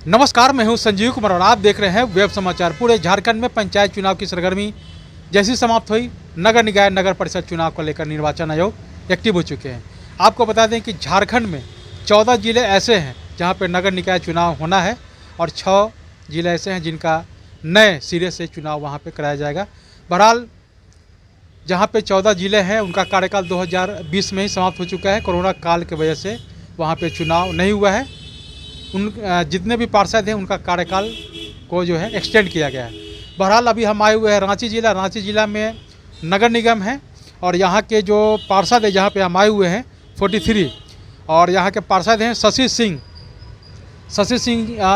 नमस्कार, मैं हूं संजीव कुमार और आप देख रहे हैं वेब समाचार। पूरे झारखंड में पंचायत चुनाव की सरगर्मी जैसी समाप्त हुई, नगर निकाय नगर परिषद चुनाव को लेकर निर्वाचन आयोग एक्टिव हो चुके हैं। आपको बता दें कि झारखंड में 14 जिले ऐसे हैं जहां पर नगर निकाय चुनाव होना है और 6 जिले ऐसे हैं जिनका नए सिरे से चुनाव वहां पर कराया जाएगा। बहरहाल जहां पे 14 जिले हैं उनका कार्यकाल 2020 में ही समाप्त हो चुका है। कोरोना काल की वजह से वहां पे चुनाव नहीं हुआ है। उन जितने भी पार्षद हैं उनका कार्यकाल को जो है एक्सटेंड किया गया है। बहरहाल अभी हम आए हुए हैं रांची जिला में नगर निगम है और यहाँ के जो पार्षद है जहाँ पे हम आए हुए हैं 43 और यहाँ के पार्षद हैं शशि सिंह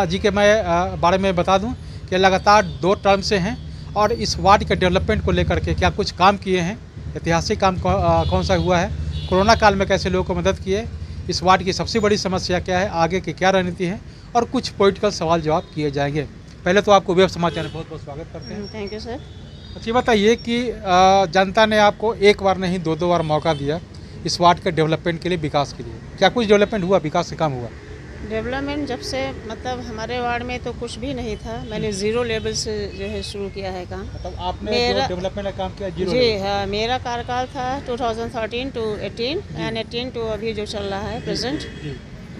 जी के मैं बारे में बता दूं कि लगातार 2 टर्म से हैं और इस वार्ड के डेवलपमेंट को लेकर के क्या कुछ काम किए हैं, ऐतिहासिक काम कौन सा हुआ है, कोरोना काल में कैसे लोगों को मदद किए, इस वार्ड की सबसे बड़ी समस्या क्या है, आगे की क्या रणनीति है और कुछ पॉलिटिकल सवाल जवाब किए जाएंगे। पहले तो आपको वेब समाचार में बहुत बहुत स्वागत करते हैं। Thank you sir. अच्छा बताइए कि जनता ने आपको एक बार नहीं 2 बार मौका दिया इस वार्ड के डेवलपमेंट के लिए, विकास के लिए, क्या कुछ डेवलपमेंट हुआ, विकास का काम हुआ? डेवलपमेंट जब से मतलब हमारे वार्ड में तो कुछ भी नहीं था। मैंने ज़ीरो लेवल से जो है शुरू किया है काम। मतलब आपने जो डेवलपमेंट का काम किया जीरो जी हाँ, मेरा कार्यकाल था 2013 टू 18 एंड 18 टू अभी जो चल रहा है प्रेजेंट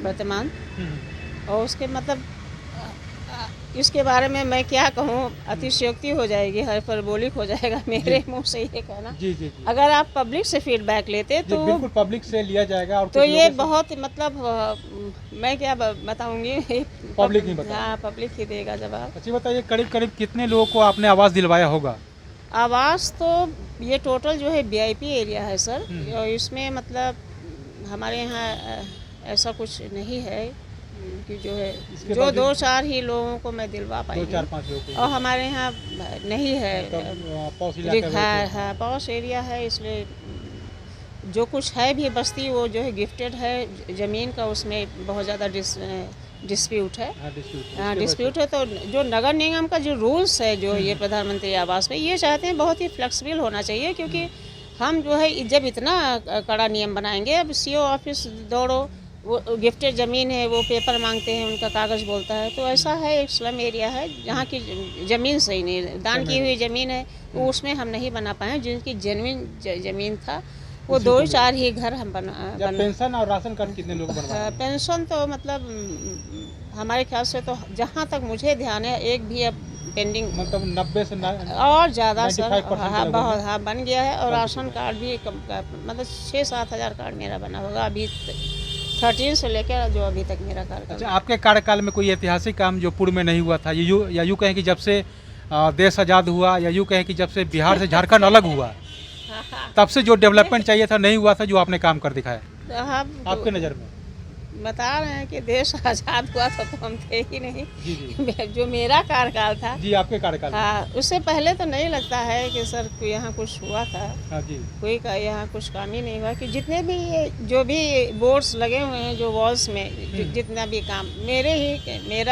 वर्तमान। और उसके मतलब इसके बारे में मैं क्या कहूँ, अतिशयोक्ति हो जाएगी, हाइपरबोलिक हो जाएगा मेरे मुंह से ये कहना। जी। अगर आप पब्लिक से फीडबैक लेते तो बिल्कुल पब्लिक से लिया जाएगा और तो ये बहुत मतलब मैं क्या बताऊंगी, पब्लिक नहीं बता। हाँ, पब्लिक ही देगा जवाब। अच्छा बताइए करीब कितने लोगों को आपने आवास दिलवाया होगा? आवास तो ये टोटल जो है वीआईपी एरिया है सर, और इसमें मतलब हमारे यहाँ ऐसा कुछ नहीं है कि जो है जो 2-4 ही लोगों को मैं दिलवा पाई 2-4-5 लोगों और हमारे यहाँ नहीं है। हाँ, पॉश एरिया है, इसलिए जो कुछ है भी बस्ती वो जो है गिफ्टेड है ज़मीन का, उसमें बहुत ज़्यादा डिस्प्यूट है। हाँ, डिस्प्यूट है। तो जो नगर निगम का जो रूल्स है जो ये प्रधानमंत्री आवास में ये चाहते हैं बहुत ही फ्लेक्सिबल होना चाहिए, क्योंकि हम जो है जब इतना कड़ा नियम बनाएंगे, अब सीओ ऑफिस दौड़ो, वो गिफ्टेड ज़मीन है, वो पेपर मांगते हैं, उनका कागज़ बोलता है। तो ऐसा है, एक स्लम एरिया है जहाँ की ज़मीन सही नहीं, दान की हुई ज़मीन है, वो उसमें हम नहीं बना पाए। जिनकी जेन्युइन ज़मीन था वो 2-4 ही घर हम बना। पेंशन और राशन कार्ड कितने लोग बनवाए? पेंशन तो मतलब हमारे ख्याल से तो जहाँ तक मुझे ध्यान है एक भी अब पेंडिंग, मतलब 90 से और ज़्यादा सर। हाँ, बहुत हाँ बन गया है। और राशन कार्ड भी मतलब 6-7 हज़ार कार्ड मेरा बना होगा अभी 13 से लेकर जो अभी तक मेरा कार्यकाल। अच्छा, आपके कार्यकाल में कोई ऐतिहासिक काम जो पूर्व में नहीं हुआ था, या यूँ कहें कि जब से देश आज़ाद हुआ, या यूँ कहें कि जब से बिहार से झारखंड अलग हुआ तब से जो डेवलपमेंट चाहिए था नहीं हुआ था, जो आपने काम कर दिखाया आपके नज़र में? बता रहे हैं कि देश आज़ाद हुआ था तो हम थे ही नहीं। जी। जो मेरा कार्यकाल था जी, आपके कार्यकाल। हाँ, उससे पहले तो नहीं लगता है कि सर यहाँ कुछ हुआ था। हाँ जी। कोई का यहाँ कुछ काम ही नहीं हुआ कि जितने भी जो भी बोर्ड्स लगे हुए हैं जो वॉल्स में, जितना भी काम मेरा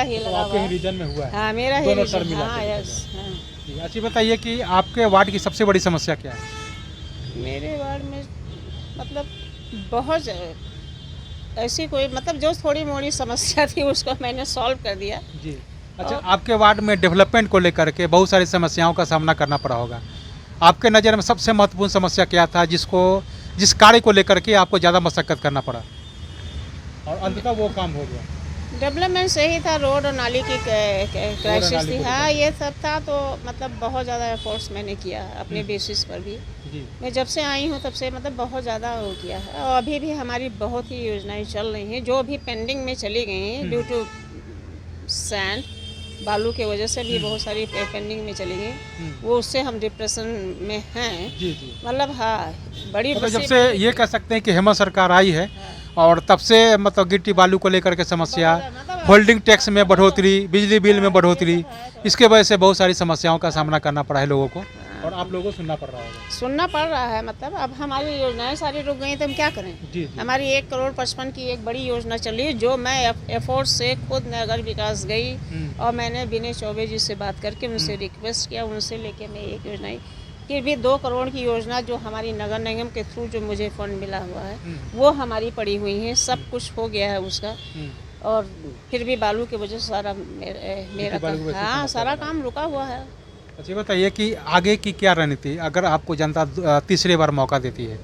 ही लगा हुआ है। रीजन में हुआ है? हाँ, मेरा ही रीजन। हाँ, यस। हाँ। अच्छी बताइए कि आपके वार्ड की सबसे बड़ी समस्या क्या है? मेरे वार्ड में मतलब बहुत ऐसी कोई मतलब जो थोड़ी मोड़ी समस्या थी उसको मैंने सॉल्व कर दिया जी। अच्छा, आपके वार्ड में डेवलपमेंट को लेकर के बहुत सारी समस्याओं का सामना करना पड़ा होगा। आपके नज़र में सबसे महत्वपूर्ण समस्या क्या था जिस कार्य को लेकर के आपको ज़्यादा मशक्कत करना पड़ा और अंततः वो काम हो गया? डेवलपमेंट से ही था, रोड और नाली की क्राइसिस थी। हाँ, ये सब था। तो मतलब बहुत ज़्यादा एफर्ट्स मैंने किया अपने बेसिस पर भी। मैं जब से आई हूँ तब से मतलब बहुत ज़्यादा वो किया है। और अभी भी हमारी बहुत ही योजनाएं चल रही हैं जो अभी पेंडिंग में चली गई हैं ड्यू टू सैंड, बालू की वजह से भी बहुत सारी पेंडिंग में चली गई। वो उससे हम डिप्रेशन में हैं। मतलब हाँ, बड़ी जब से ये कह सकते हैं कि हेमंत सरकार आई है और तब से मतलब गिट्टी बालू को लेकर के समस्या, होल्डिंग टैक्स में बढ़ोतरी, बिजली बिल में बढ़ोतरी, इसके वजह से बहुत सारी समस्याओं का सामना करना पड़ा है लोगों को और आप लोगों को सुनना पड़ रहा है। मतलब अब हमारी योजनाएं सारी रुक गई तो हम क्या करें? जी। हमारी 1,55 की एक बड़ी योजना चली है जो मैं एफोर्ट से खुद नगर विकास गई और मैंने विनय चौबे जी से बात करके उनसे रिक्वेस्ट किया, उनसे लेके मैं एक योजना कि भी 2 करोड़ की योजना जो हमारी नगर निगम के थ्रू जो मुझे फंड मिला हुआ है वो हमारी पड़ी हुई है, सब कुछ हो गया है उसका। और फिर भी बालू की वजह से सारा मेरा बालू की वजह से हाँ समस्या सारा बना। काम रुका हुआ है। अच्छा बताइए कि आगे की क्या रणनीति, अगर आपको जनता तीसरी बार मौका देती है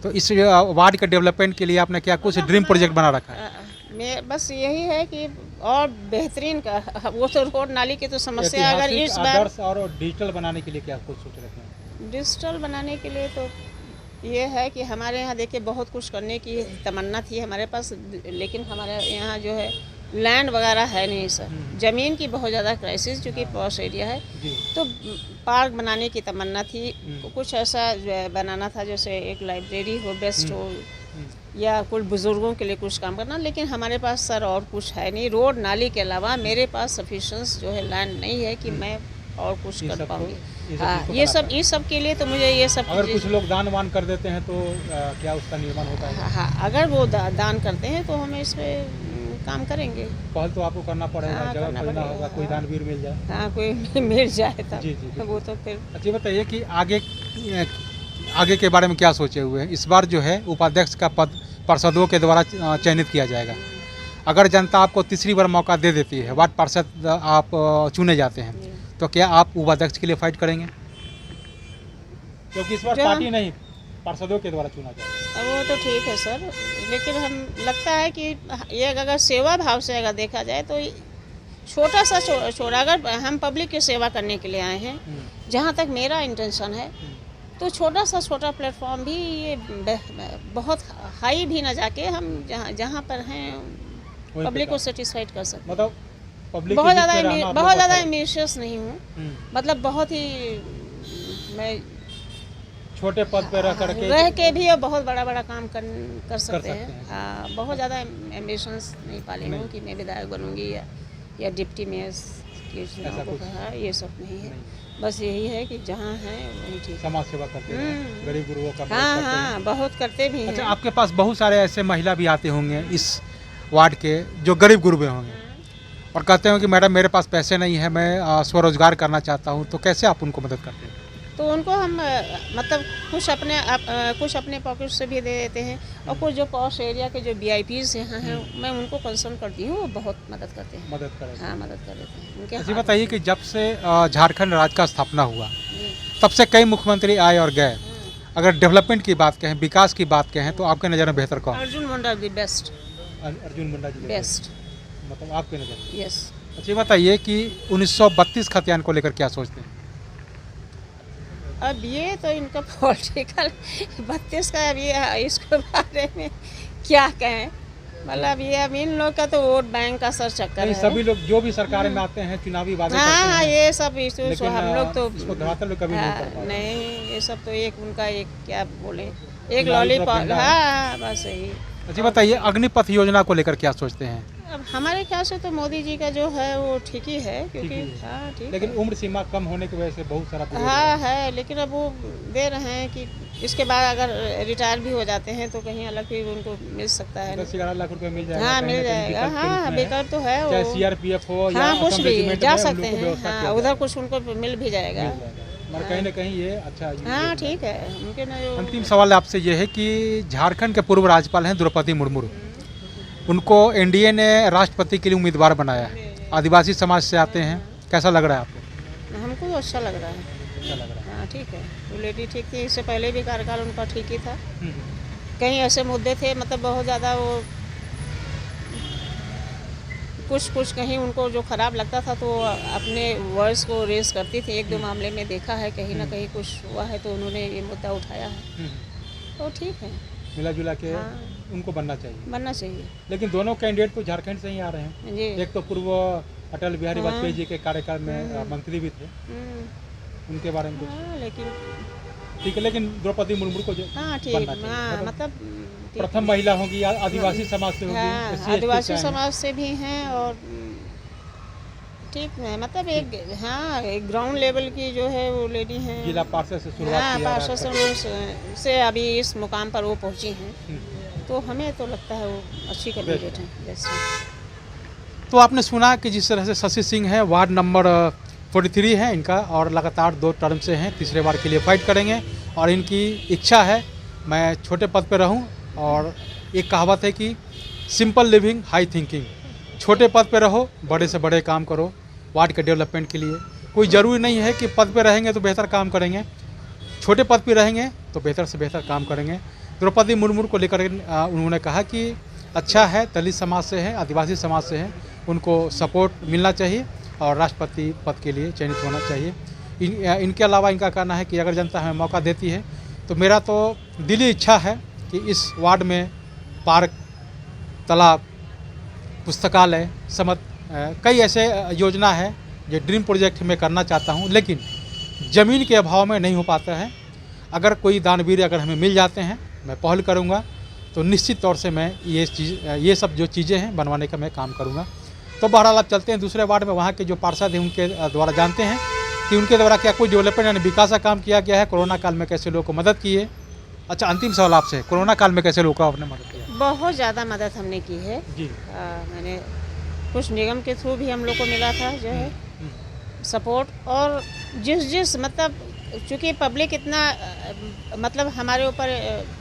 तो इस वार्ड के डेवलपमेंट के लिए आपने क्या कुछ ड्रीम प्रोजेक्ट बना रखा है? मैं बस यही है कि और बेहतरीन का वो तो रोड नाली की तो समस्या अगर ऐतिहासिक, इस बार आदर्श और डिजिटल बनाने के लिए क्या कुछ सोच रखे हैं? डिजिटल बनाने के लिए तो ये है कि हमारे यहाँ देखिए बहुत कुछ करने की तमन्ना थी हमारे पास, लेकिन हमारे यहाँ जो है लैंड वगैरह है नहीं सर। ज़मीन की बहुत ज़्यादा क्राइसिस, चूँकि पॉश एरिया है। जी। तो पार्क बनाने की तमन्ना थी, हम्म। कुछ ऐसा जो है बनाना था जैसे एक लाइब्रेरी हो, बेस्ट हो, हम्म। या कुछ बुज़ुर्गों के लिए कुछ काम करना, लेकिन हमारे पास सर और कुछ है नहीं। रोड नाली के अलावा मेरे पास सफिशेंस जो है लैंड नहीं है कि मैं और कुछ ये कर सब पाऊँगी। ये सब हाँ चीज़ को ये बना सब पाएं। इस सब के लिए तो मुझे ये सब अगर चीज़ें- कुछ लोग दान वान कर देते हैं तो क्या उसका निर्माण हो पाएगा? हाँ अगर वो दान करते हैं तो हम इस पे काम करेंगे। पहल तो आपको करना पड़ेगा, हाँ, जगह करना खोजना पड़ेगा, होगा, कोई हाँ। दानवीर मिल जाए। हाँ कोई मिल जाए तब जी, जी, बिल्कुल। वो तो फिर अच्छा बताइए कि आगे के बारे में क्या सोचे हुए हैं? इस बार जो है उपाध्यक्ष का पद पार्षदों के द्वारा चयनित किया जाएगा। अगर जनता आपको तीसरी बार मौका दे देती है, वार्ड पार्षद आप चुने जाते हैं, तो क्या आप उपाध्यक्ष के लिए फाइट करेंगे? क्योंकि इस बार जो पार्टी नहीं, पार्षदों के द्वारा चुना जाएगा। वो तो ठीक है सर, लेकिन हम लगता है कि ये अगर सेवा भाव से अगर देखा जाए तो छोटा सा छोड़ा, अगर हम पब्लिक की सेवा करने के लिए आए हैं, जहाँ तक मेरा इंटेंशन है, तो छोटा प्लेटफॉर्म भी ये बहुत हाई भी ना जाके हम जहाँ पर हैं वहीं पब्लिक पे को सेटिस्फाइड कर सकते हैं। मतलब पब्लिक बहुत के बीच में रहना ज़्यादा आप बहुत लोग ज़्यादा अच्छा लगता एम्बिशियस नहीं हूँ, है। मतलब बहुत ही मैं छोटे पद पे रह करके रह के भी और बहुत बड़ा काम कर सकते हैं। हैं। हाँ बहुत ज़्यादा एम्बिशंस नहीं पाली हूँ नहीं। कि मैं विधायक बनूंगी या डिप्टी मेयर की चुनाव को कुछ कहा, ये सब नहीं है। नहीं। बस यही है कि जहाँ है वहीं ठीक है। समाज सेवा करते हैं, गरीब गुरुओं का मदद हाँ करते हैं। हाँ बहुत करते भी अच्छा हैं। आपके पास बहुत सारे ऐसे महिला भी आते होंगे इस वार्ड के जो गरीब गुरुबे होंगे और कहते हैं कि मैडम मेरे पास पैसे नहीं है, मैं स्वरोजगार करना चाहता हूँ, तो कैसे आप उनको मदद करते हैं? तो उनको हम मतलब कुछ अपने पॉकेट से भी दे देते हैं, और कुछ जो पॉश एरिया के जो VIPs यहाँ हैं मैं उनको कंसर्न करती हूँ, वो बहुत मदद करते हैं। मदद करें। हाँ मदद कर देते हैं उनके अच्छा हाथ बताइए कि जब से झारखंड राज्य का स्थापना हुआ में। तब से कई मुख्यमंत्री आए और गए। अगर डेवलपमेंट की बात कहें, विकास की बात कहें, तो आपके नज़र में बेहतर कौन? Arjun Munda the best Arjun Munda ji best मतलब आपके नज़र में। यस। अच्छा बताइए कि 1932 खतियान को लेकर क्या सोचते हैं? अब ये तो इनका पॉलिटिकल 32 का, अब ये इसके बारे में क्या कहें, मतलब ये अब इन लोग का तो वोट बैंक का सर चक्कर नहीं, है। सभी लोग जो भी सरकारें में आते हैं चुनावी वादे करते हाँ हैं, ये सब इशू लेकिन हम लोग तो इसको धरातल पे कभी नहीं कर पाते। नहीं, ये सब तो एक उनका एक क्या बोले, एक चुनावी लॉलीपॉप। प्रोपेगेंडा है। हाँ बस यही। अच्छा बताइए अग्निपथ योजना को लेकर क्या सोचते हैं? अब हमारे ख्याल से तो मोदी जी का जो है वो ठीक ही है, क्योंकि ठीक ही है। हाँ ठीक लेकिन है। उम्र सीमा कम होने की वजह से बहुत सारा विरोध हाँ है। है, लेकिन अब वो दे रहे हैं कि इसके बाद अगर रिटायर भी हो जाते हैं तो कहीं अलग भी उनको मिल सकता है। 10-11 लाख रुपए मिल जाएगा। हाँ कहीं मिल ना कहीं जाएगा। विकल्प के हाँ रूप में है। बेकार तो है चाहे वो। CRPF हो या हाँ कुछ असम भी रेजिमेंट जा में, उन सकते लोगों को हैं। व्यवस्था किया हाँ उधर जाएगा। कुछ उनको मिल भी जाएगा। मिल जाएगा। मगर कहीं ना कहीं ये अच्छा हाँ ठीक है उनके ना जो अंतिम सवाल आपसे ये है कि झारखंड के पूर्व राज्यपाल हैं द्रौपदी मुर्मू, उनको NDA ने राष्ट्रपति के लिए उम्मीदवार बनाया है। आदिवासी समाज से आते हैं, कैसा लग रहा है आपको? हमको तो अच्छा लग रहा है। अच्छा लग रहा है। हाँ ठीक है, वो लेडी ठीक थी, इससे पहले भी कार्यकाल उनका ठीक ही था। हम्म। कहीं ऐसे मुद्दे थे, मतलब बहुत ज़्यादा वो कुछ कहीं उनको जो ख़राब लगता था तो वो अपने वर्ड्स को रेस करती थी। एक दो मामले में देखा है कहीं ना कहीं कुछ हुआ है तो उन्होंने ये मुद्दा उठाया है, हम्म। तो ठीक है, मिला जुला के हाँ। उनको बनना चाहिए। बनना चाहिए लेकिन दोनों कैंडिडेट तो झारखंड से ही आ रहे हैं। जी। एक तो पूर्व अटल बिहारी हाँ। वाजपेयी जी के कार्यकाल में मंत्री भी थे, उनके बारे में कुछ हाँ लेकिन ठीक है। लेकिन द्रौपदी मुर्मू को जो हाँ ठीक, बनना चाहिए। हाँ मतलब मतलब ठीक प्रथम महिला होगी, आदिवासी समाज से होगी, हाँ SC, ST आदिवासी से आएंगे। समाज से भी हैं और ठीक है, मतलब एक हाँ एक ग्राउंड लेवल की जो है वो लेडी हैं। जिला पार्षद से शुरुआत हाँ किया पार्षद से अभी इस मुकाम पर वो पहुंची हैं, हम्म। तो हमें तो लगता है वो अच्छी कैंडिडेट हैं। बेस्ट है। तो आपने सुना कि जिस तरह से शशि सिंह है, वार्ड नंबर 43 है इनका, और लगातार 2 टर्म से हैं, तीसरे बार के लिए फाइट करेंगे और इनकी इच्छा है मैं छोटे पद पर रहूं। और एक कहावत है कि सिंपल लिविंग हाई थिंकिंग, छोटे पद पे रहो, बड़े से बड़े काम करो वार्ड के डेवलपमेंट के लिए। कोई ज़रूरी नहीं है कि पद पे रहेंगे तो बेहतर काम करेंगे, छोटे पद पे रहेंगे तो बेहतर से बेहतर काम करेंगे। द्रौपदी मुर्मू को लेकर उन्होंने कहा कि अच्छा है, दलित समाज से है, आदिवासी समाज से है, उनको सपोर्ट मिलना चाहिए और राष्ट्रपति पद के लिए चयनित होना चाहिए। इनके अलावा इनका कहना है कि अगर जनता हमें मौका देती है तो मेरा तो दिली इच्छा है कि इस वार्ड में पार्क, तालाब, पुस्तकालय समत कई ऐसे योजना है जो ड्रीम प्रोजेक्ट में करना चाहता हूं, लेकिन ज़मीन के अभाव में नहीं हो पाता है। अगर कोई दानवीर अगर हमें मिल जाते हैं, मैं पहल करूंगा, तो निश्चित तौर से मैं ये सब जो चीज़ें हैं बनवाने का मैं काम करूंगा। तो बहरहाल आप चलते हैं दूसरे वार्ड में, वहाँ के जो पार्षद हैं उनके द्वारा जानते हैं कि उनके द्वारा क्या कोई डेवलपमेंट यानी विकास का काम किया गया है, कोरोना काल में कैसे लोगों को मदद की है। अच्छा, अंतिम सवाल आपसे, कोरोना काल में कैसे लोगों को आपने मदद किया? बहुत ज़्यादा मदद हमने की है जी। मैंने कुछ निगम के थ्रू भी हम लोग को मिला था जो है सपोर्ट, और जिस मतलब चूँकि पब्लिक इतना मतलब हमारे ऊपर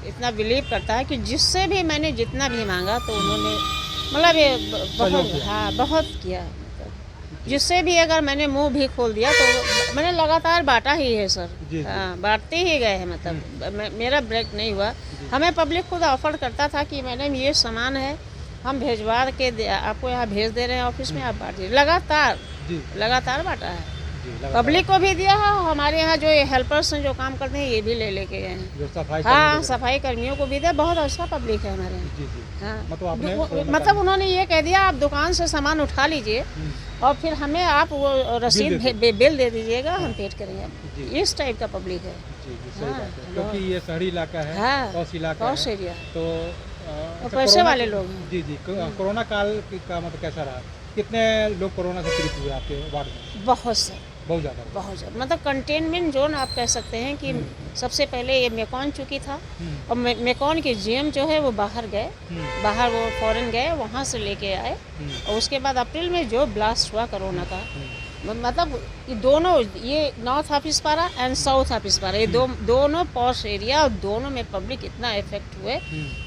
इतना बिलीव करता है कि जिससे भी मैंने जितना भी मांगा तो उन्होंने मतलब ये बहुत बहुत किया। मतलब जिससे भी अगर मैंने मुंह भी खोल दिया तो मैंने लगातार बांटा ही है सर। बांटते ही गए हैं, मतलब मेरा ब्रेक नहीं हुआ। हमें पब्लिक खुद ऑफर करता था कि मैडम ये सामान है, हम भेजवा के आपको यहाँ भेज दे रहे हैं ऑफिस में, आप बांटिए। लगातार बांटा है, पब्लिक को भी दिया है, और हमारे यहाँ जो हेल्पर्स हैं जो काम करते हैं ये भी ले लेके गए हैं। हाँ, सफाई कर्मियों को भी दिया। बहुत अच्छा पब्लिक है हमारे यहाँ। हाँ, मतलब उन्होंने ये कह दिया आप दुकान से सामान उठा लीजिए और फिर हमें आप वो रसीद बिल दे दीजिएगा, हम पेड करेंगे। इस टाइप का पब्लिक है। क्योंकि ये शहरी इलाका है, पॉश इलाका है, एरिया तो पैसे वाले लोग हैं। जी। कोरोना काल का मतलब कैसा रहा? कितने लोग कोरोना से पीड़ित हुए आपके वार्ड में? बहुत ज़्यादा। मतलब कंटेनमेंट जोन आप कह सकते हैं कि सबसे पहले ये मेकॉन चुकी था, और मेकॉन के जीएम जो है वो बाहर गए, बाहर वो फॉरेन गए, वहाँ से लेके आए, और उसके बाद अप्रैल में जो ब्लास्ट हुआ कोरोना का, मतलब ये दोनों, ये नॉर्थ ऑफिस पारा एंड साउथ ऑफिस पारा, ये दोनों पॉश एरिया, और दोनों में पब्लिक इतना इफेक्ट हुए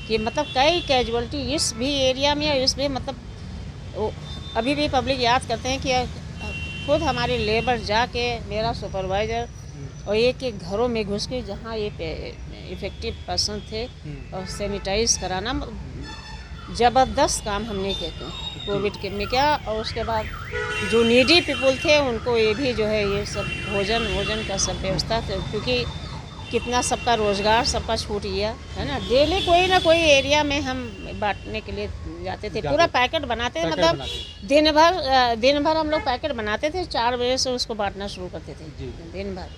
कि मतलब कई कैजुअलिटी इस भी एरिया में, इस भी मतलब अभी भी पब्लिक याद करते हैं कि खुद हमारे लेबर जाके, मेरा सुपरवाइज़र और एक घरों में घुस के जहाँ ये इफेक्टिव पर्सन थे और सैनिटाइज कराना, ज़बरदस्त काम हमने किए थे कोविड के में क्या। और उसके बाद जो नीडी पीपल थे उनको ये भी जो है ये सब भोजन का सब व्यवस्था, क्योंकि कितना सबका रोज़गार सबका छूट गया है ना। डेली कोई ना कोई एरिया में हम बांटने के लिए जाते थे, पूरा पैकेट बनाते थे, मतलब दिन भर हम लोग पैकेट बनाते थे, 4 बजे से उसको बांटना शुरू करते थे, दिन भर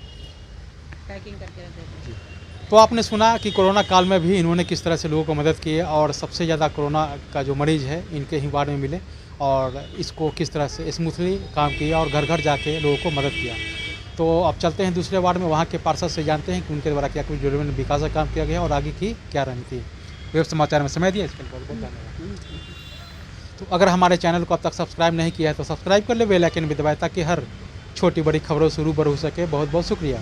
पैकिंग करके रखते थे। तो आपने सुना कि कोरोना काल में भी इन्होंने किस तरह से लोगों को मदद की है, और सबसे ज़्यादा कोरोना का जो मरीज़ है इनके ही वार्ड में मिले, और इसको किस तरह से स्मूथली काम किया और घर घर जाके लोगों को मदद किया। तो अब चलते हैं दूसरे वार्ड में, वहाँ के पार्षद से जानते हैं कि उनके द्वारा क्या कुछ डेवलपमेंट विकास का काम किया गया और आगे की क्या रणनीति। वेब समाचार में समय दिया, इसके लिए बहुत बहुत धन्यवाद। तो अगर हमारे चैनल को अब तक सब्सक्राइब नहीं किया है तो सब्सक्राइब कर ले, बेल आइकन भी दबाएं ताकि हर छोटी बड़ी खबरों से रूबरू हो सके। बहुत बहुत शुक्रिया।